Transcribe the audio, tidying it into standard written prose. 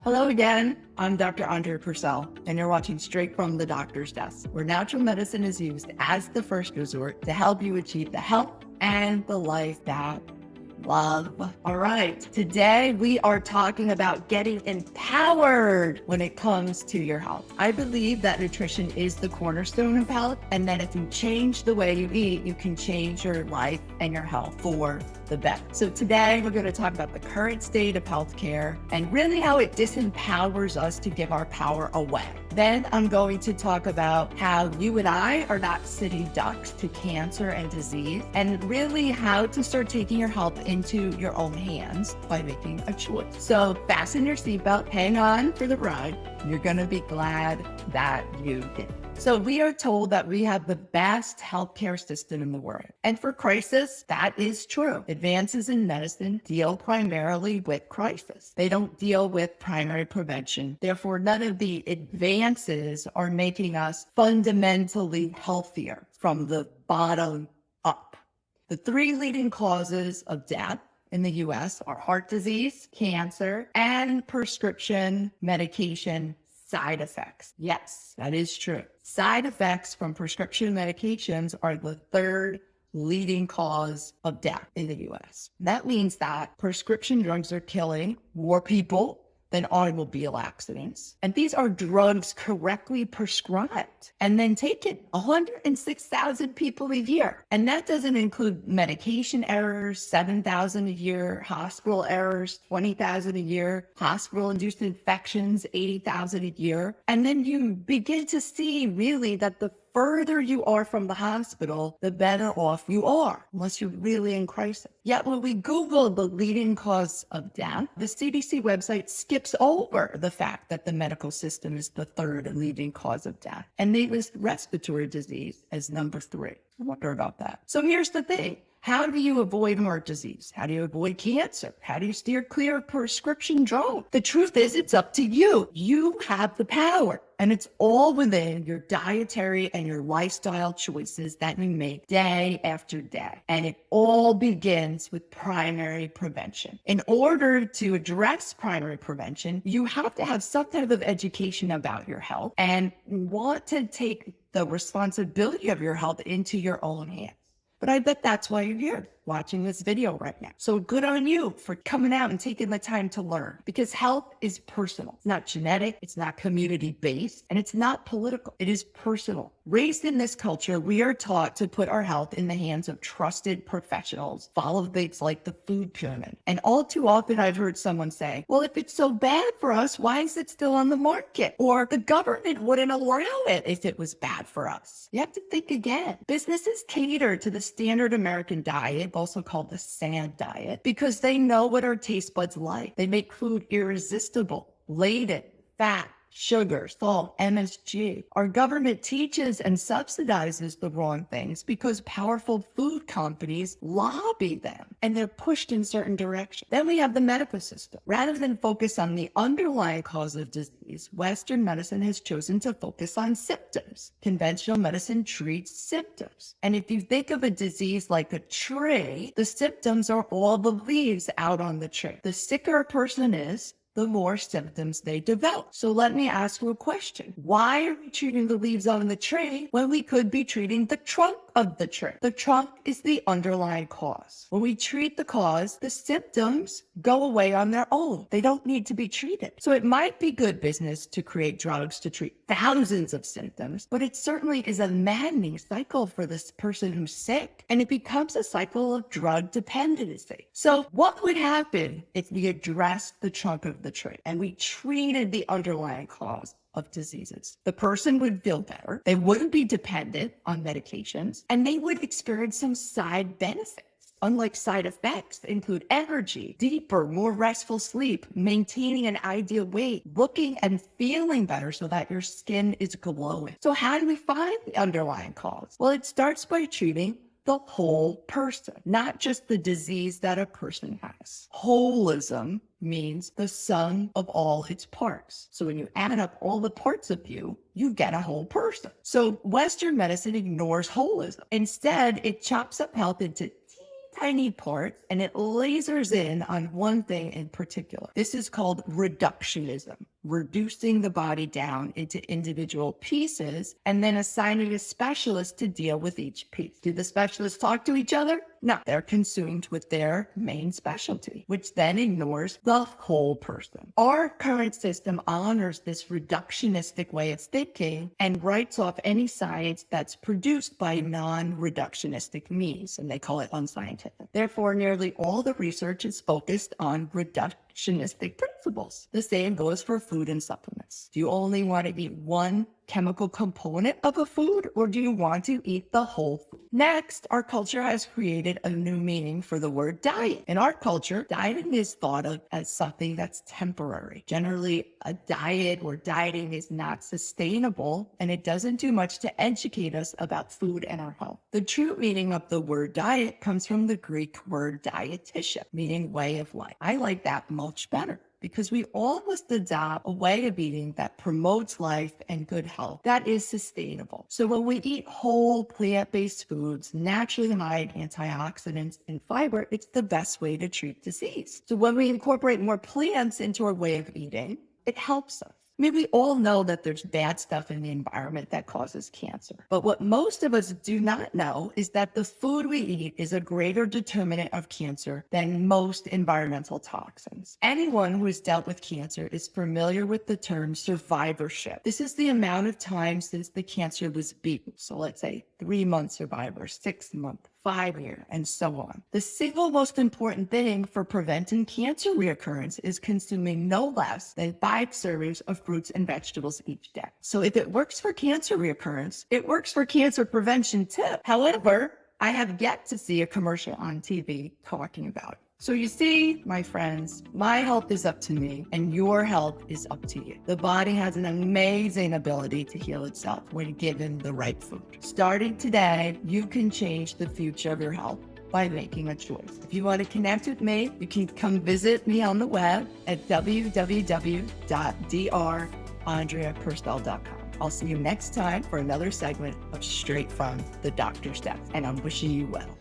Hello again, I'm Dr. Andre Purcell, and you're watching Straight from the Doctor's Desk, where natural medicine is used as the first resort to help you achieve the health and the life that you love. All right, today we are talking about getting empowered when it comes to your health. I believe that nutrition is the cornerstone of health, and that if you change the way you eat, you can change your life and your health for the better. So today we're going to talk about the current state of healthcare and really how it disempowers us to give our power away. Then I'm going to talk about how you and I are not sitting ducks to cancer and disease, and really how to start taking your health into your own hands by making a choice. So fasten your seatbelt, hang on for the ride. You're going to be glad that you did. So we are told that we have the best healthcare system in the world. And for crisis, that is true. Advances in medicine deal primarily with crisis. They don't deal with primary prevention. Therefore, none of the advances are making us fundamentally healthier from the bottom up. The three leading causes of death in the US are heart disease, cancer, and prescription medication side effects. Yes, that is true. Side effects from prescription medications are the third leading cause of death in the US. That means that prescription drugs are killing more people than automobile accidents. And these are drugs correctly prescribed and then taken. 106,000 people a year. And that doesn't include medication errors, 7,000 a year, hospital errors, 20,000 a year, hospital-induced infections, 80,000 a year. And then you begin to see really that the further you are from the hospital, the better off you are, unless you're really in crisis. Yet when we Google the leading cause of death, the CDC website skips over the fact that the medical system is the third leading cause of death. And they list respiratory disease as number 3. I wonder about that. So here's the thing. How do you avoid heart disease? How do you avoid cancer? How do you steer clear of prescription drugs? The truth is, it's up to you. You have the power. And it's all within your dietary and your lifestyle choices that you make day after day. And it all begins with primary prevention. In order to address primary prevention, you have to have some type of education about your health and want to take the responsibility of your health into your own hands. But I bet that's why you're here watching this video right now. So good on you for coming out and taking the time to learn, because health is personal. It's not genetic, it's not community-based, and it's not political. It is personal. Raised in this culture, we are taught to put our health in the hands of trusted professionals, follow things like the food pyramid. And all too often I've heard someone say, well, if it's so bad for us, why is it still on the market? Or the government wouldn't allow it if it was bad for us. You have to think again. Businesses cater to the standard American diet, also called the SAD diet, because they know what our taste buds like. They make food irresistible, laden, fat, sugar, salt, MSG. Our government teaches and subsidizes the wrong things because powerful food companies lobby them and they're pushed in certain directions. Then we have the medical system. Rather than focus on the underlying cause of disease, Western medicine has chosen to focus on symptoms. Conventional medicine treats symptoms. And if you think of a disease like a tree, the symptoms are all the leaves out on the tree. The sicker a person is, the more symptoms they develop. So let me ask you a question. Why are we treating the leaves on the tree when we could be treating the trunk of the tree? The trunk is the underlying cause. When we treat the cause, the symptoms go away on their own. They don't need to be treated. So it might be good business to create drugs to treat thousands of symptoms, but it certainly is a maddening cycle for this person who's sick, and it becomes a cycle of drug dependency. So what would happen if we addressed the trunk of the tree and we treated the underlying cause of diseases? The person would feel better, they wouldn't be dependent on medications, and they would experience some side benefits. Unlike side effects that include energy, deeper, more restful sleep, maintaining an ideal weight, looking and feeling better so that your skin is glowing. So how do we find the underlying cause? Well, it starts by treating the whole person, not just the disease that a person has. Holism means the sum of all its parts. So when you add up all the parts of you, you get a whole person. So Western medicine ignores holism. Instead, it chops up health into tiny part, and it lasers in on one thing in particular. This is called reductionism, reducing the body down into individual pieces and then assigning a specialist to deal with each piece. Do the specialists talk to each other? No, they're consumed with their main specialty, which then ignores the whole person. Our current system honors this reductionistic way of thinking and writes off any science that's produced by non-reductionistic means, and they call it unscientific. Therefore, nearly all the research is focused on reductionistic principles. The same goes for food and supplements. Do you only want to eat one chemical component of a food, or do you want to eat the whole food? Next, our culture has created a new meaning for the word diet. In our culture, dieting is thought of as something that's temporary. Generally, a diet or dieting is not sustainable, and it doesn't do much to educate us about food and our health. The true meaning of the word diet comes from the Greek word dietitian, meaning way of life. I like that much better, because we all must adopt a way of eating that promotes life and good health that is sustainable. So when we eat whole plant-based foods, naturally high in antioxidants and fiber, it's the best way to treat disease. So when we incorporate more plants into our way of eating, it helps us. I mean, we all know that there's bad stuff in the environment that causes cancer. But what most of us do not know is that the food we eat is a greater determinant of cancer than most environmental toxins. Anyone who has dealt with cancer is familiar with the term survivorship. This is the amount of time since the cancer was beaten. So let's say 3-month survivor, 6-month, 5-year, and so on. The single most important thing for preventing cancer reoccurrence is consuming no less than 5 servings of fruits and vegetables each day. So if it works for cancer reoccurrence, it works for cancer prevention too. However, I have yet to see a commercial on TV talking about it. So you see, my friends, my health is up to me and your health is up to you. The body has an amazing ability to heal itself when given the right food. Starting today, you can change the future of your health by making a choice. If you want to connect with me, you can come visit me on the web at www.drandreapurcell.com. I'll see you next time for another segment of Straight from the Doctor's Desk, and I'm wishing you well.